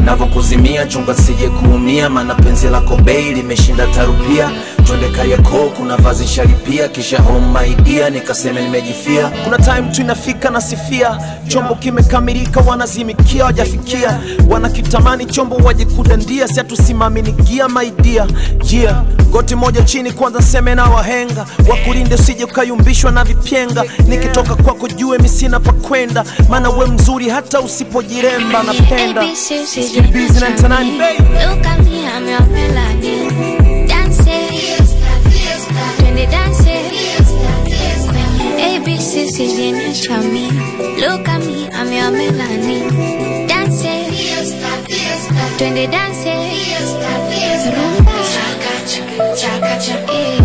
navokuzimia, chunga sije kuumia, maana penzi lako bei limeshinda tarupia. Twende Kariakoo, kuna vazi sharipia, kisha home my dear, nikaseme nimejifia. Kuna time tu inafika na sifia, chombo kimekamilika wanazimikia, wajafikia wanakitamani chombo waje kudandia, si atusimami nigia my dear. Yeah, goti moja chini kwanza seme na wahenga, wakulinde usije ukayumbishwa na vipyenga. Nikitoka kwako jue mimi sina pa kwenda, maana we mzuri hata usipojiremba napenda. Busy 99 baby. Look at me, I'm your melody. Dance, when they dance, ABC's in your chummy. Look at me, I'm your melody. Dance, when they dance, rumba, chaka chaka chaka chaka.